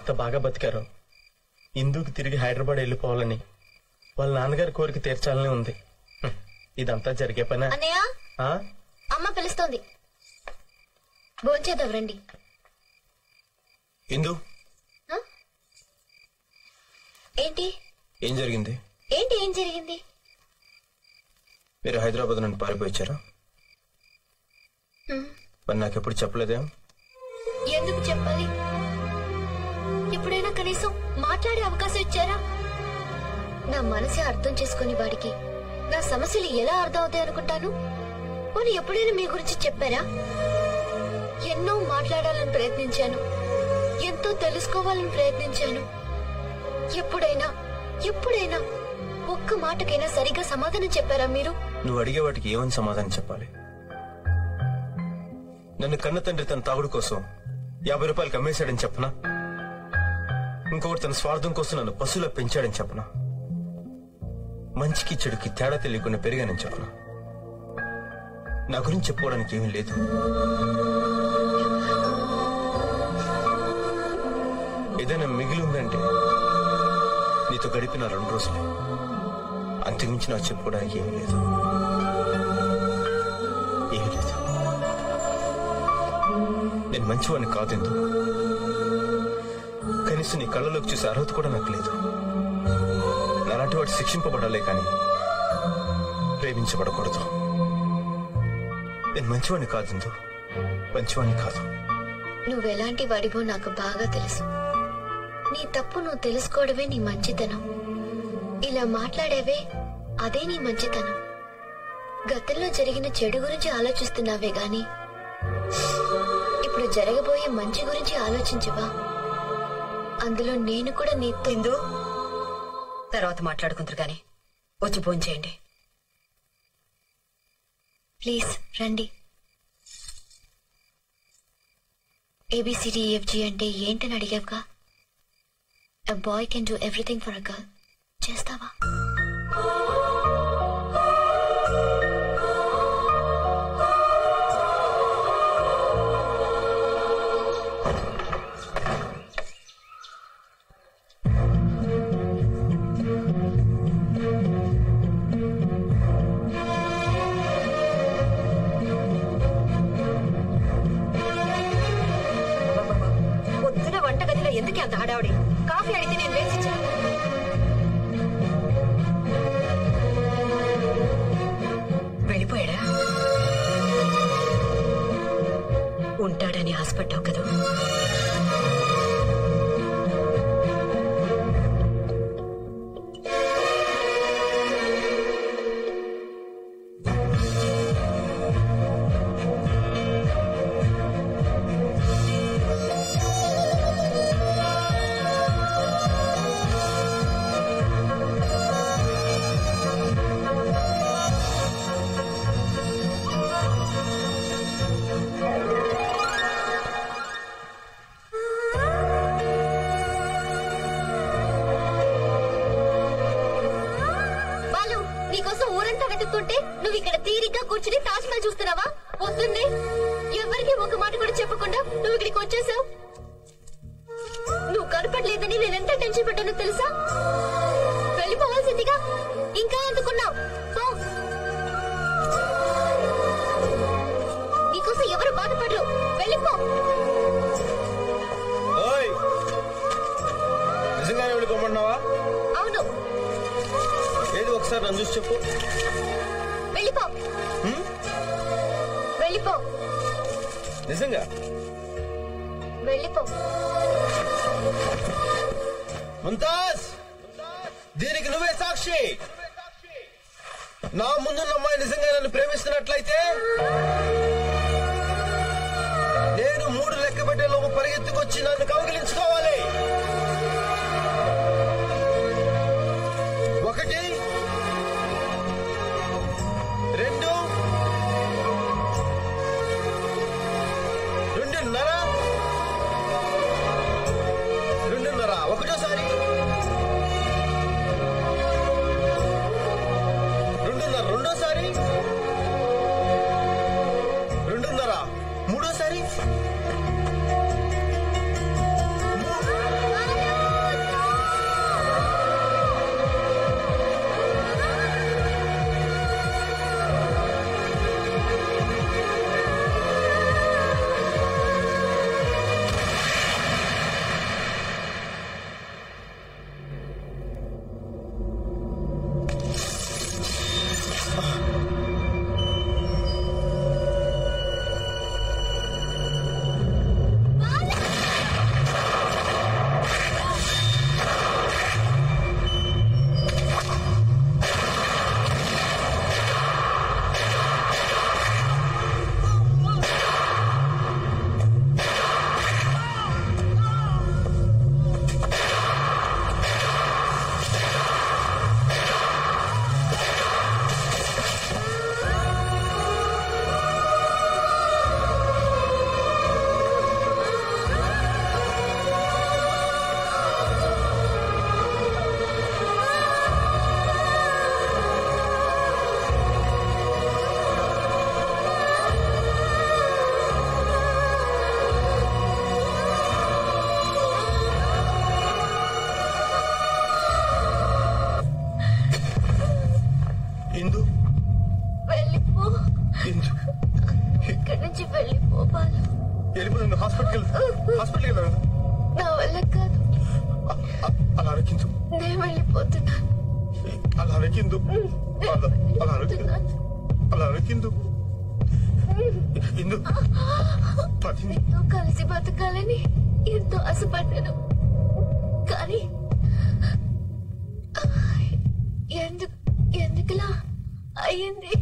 ఎంత బాగా బతికారో. ఇందుకు తిరిగి హైదరాబాద్ వెళ్ళిపోవాలని వాళ్ళ నాన్నగారి కోరిక తీర్చాలని ఉంది. ఇదంతా జరిగే పని. అమ్మ పిలుస్తోంది, భోంచేద్దాం రండి. ఇందు ఏంటి ఏం జరిగింది? ఏం జరిగింది? మీరు హైదరాబాద్ నుండి పారిపోయించారా? మరి నాకెప్పుడు చెప్పలేదేం? ఎందుకు చెప్పాలి? ఎప్పుడైనా కనీసం మాట్లాడే అవకాశం ఇచ్చారా? నా మనసే అర్థం చేసుకుని వాడికి నా సమస్యలు ఎలా అర్థం అవుతాయి అనుకుంటాను. పోనీ ఎప్పుడైనా మీ గురించి చెప్పారా? ఎన్నో మాట్లాడాలని ప్రయత్నించాను, ఎంతో తెలుసుకోవాలని ప్రయత్నించాను. ఎప్పుడైనా ఒక్క మాటకైనా సరిగ్గా సమాధానం చెప్పారా మీరు? నువ్వు అడిగే వాటికి ఏమని సమాధానం చెప్పాలి? నన్ను కన్న తండ్రి తన తాగుడు కోసం 50 రూపాయలు అమ్మేశాడని చెప్పనా? ఇంకొకటి తన స్వార్థం కోసం నన్ను పశువులా పెంచాడని చెప్పనా? మంచికి చెడుకి తేడా తెలియకుండా పెరిగానని చెప్పనా? నా గురించి చెప్పుకోవడానికి ఏమీ లేదు. ఏదైనా మిగిలి ఉందంటే నీతో గడిపిన 2 రోజులు. అంతకుమించి నాకు చెప్పుకోవడానికి ఏమీ లేదు. నేను మంచివాడిని కాదెందు. కనీసం నీ కళ్ళలోకి చూసే అర్హత కూడా నాకు లేదు. నాలాంటి వాడు శిక్షింపబడాలే కానీ ప్రేమించబడకూడదు. నేను మంచివాడిని కాదెందు, మంచివాడిని కాదు. నువ్వెలాంటి వాడివో నాకు బాగా తెలుసు. నీ తప్పు నువ్వు తెలుసుకోవడమే నీ మంచితనం. ఇలా మాట్లాడేవే అదే నీ మంచితనం. గతంలో జరిగిన చెడు గురించి ఆలోచిస్తున్నావే గాని ఇప్పుడు జరగబోయే మంచి గురించి ఆలోచించవా? అందులో నేను కూడా నీతో. తర్వాత మాట్లాడుకుంటారు గాని వచ్చి ఫోన్ చేయండి ప్లీజ్. రండి. ABCDEFG అంటే ఏంటని అడిగావుగా. A boy can do everything for a girl. చేస్తావా? పొద్దున వంటగదిలో ఎందుకే అంత హడావుడి? కాఫీ అడిగితే నేను వేసిచ్చాను. వెళ్ళిపోయాడా? ఉంటాడని ఆశపడ్డావు కదా. నువ్వు ఇక్కడ తీరిగ్గా కూర్చుని తాజ్మహల్ చూస్తున్నావా? వస్తుంది. ఎవరికి ఒక మాట కూడా చెప్పకుండా నువ్వు ఇక్కడికి వచ్చేసావు. నువ్వు కనపడలేదని నేనెంత టెన్షన్ పడ్డానో తెలుసా? వెళ్ళిపోవాల్సిందిగా ఇంకా ఎందుకున్నావు? నీకోసం ఎవరు బాధపడరు. వెళ్ళిపో. నిజంగానే వెళ్ళిపోమన్నావా? అవును. ఏది ఒకసారి నన్ను చూసి చెప్పు. వెళ్ళిపో. వెళ్ళిపో. నిజంగా వెళ్ళిపో. ముంతాజ్, దీనికి నువ్వే సాక్షి. నా ముందున్న అమ్మాయి నిజంగా నన్ను ప్రేమిస్తున్నట్లయితే నేను 3 లెక్క పెట్టే లోపు పరిగెత్తుకొచ్చి నన్ను కౌగిలించుకోవాలి. 1 2 2.5 2.5 ఒకటోసారి 2.5 రెండోసారి 2.5 మూడోసారి 3 వెళ్ళిపోతుంది. హాస్పిటల్కి వెళ్ళాను. నా వల్ల కాదు. అలా అరకిందు. నేను వెళ్ళిపోతున్నాను. అలా అరకిందు. అలా అరకిందు. ఇందు నీతో కలిసి బతకాలని ఎంతో ఆశపడ్డాను. కానీ ఎందుకులా అయ్యింది?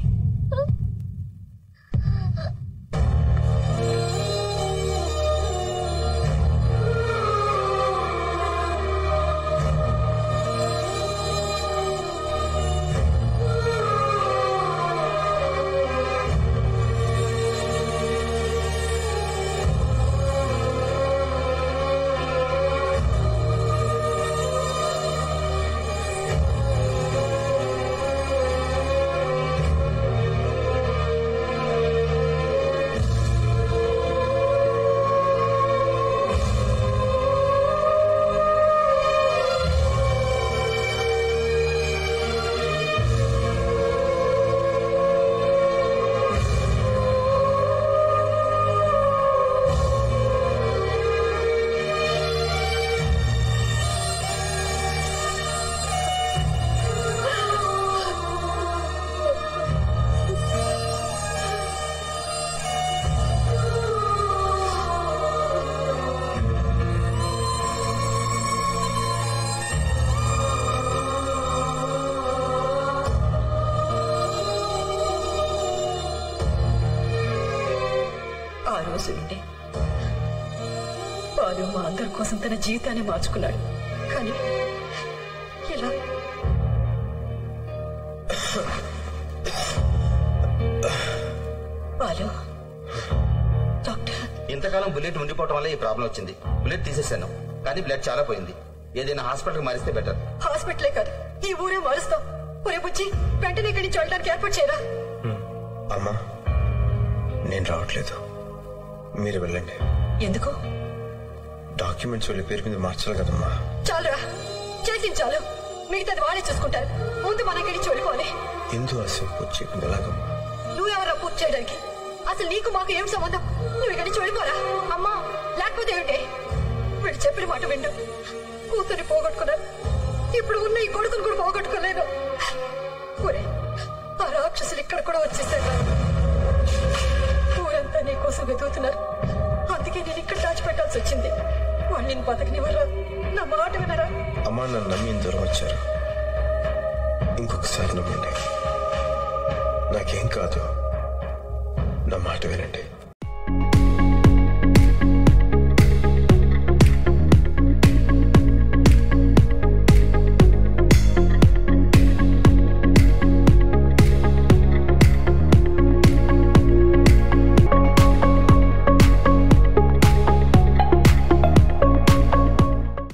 వాడు మా అందరి కోసం తన జీవితాన్ని మార్చుకున్నాడు. కానీ ఇలా బాలు డాక్టర్, ఇంతకాలం బుల్లెట్ ఉండిపోవడం వల్ల ఈ ప్రాబ్లం వచ్చింది. బుల్లెట్ తీసేశాను, కానీ బ్లడ్ చాలా పోయింది. ఏదైనా హాస్పిటల్ మారిస్తే బెటర్. హాస్పిటలే కాదు, ఈ ఊరే మారుస్తాం. ఒరే బుజ్జి, వెంటనే ఇక్కడి నుంచి వెళ్ళడానికి ఏర్పాటు చేయరా. అమ్మా, నేను రావట్లేదు, మీరు వెళ్ళండి. ఎందుకు? డాక్యుమెంట్స్ వాళ్ళ పేరు మీద మార్చాలి కదమ్మా. చాలురా, చేసింది చాలు. మిగతాది వాళ్ళే చూసుకుంటారు. ముందు మనం ఇక్కడి నుంచి వెళ్ళిపోవాలి. ఎందుకు అసలు పూర్తి ఎలాగమ్మా? నువ్వెవరా పూర్తి చేయడానికి? అసలు నీకు మాకు ఏం సంబంధం? నువ్వు ఇక్కడి నుంచి వెళ్ళిపోరా. అమ్మా, లేకపోతే ఏమిటి? వీళ్ళు చెప్పిన మాట విండు. కూతుర్ని పోగొట్టుకున్నాను, ఇప్పుడు ఉన్న ఈ కొడుకుని కూడా పోగొట్టుకోలేను. ఒరే, ఆ రాక్షసులు ఇక్కడ కూడా వచ్చేసారు. ఊరంతా నీ కోసం వెతుకుతున్నారు. అందుకే నేను ఇక్కడ దాచిపెట్టాల్సి వచ్చింది. వాళ్ళు నేను బతకనివ్వరా? నా మాట వినరా? అమ్మా, నన్ను నమ్మి దూరం వచ్చారు. ఇంకొకసారి నమ్మండి, నాకేం కాదు.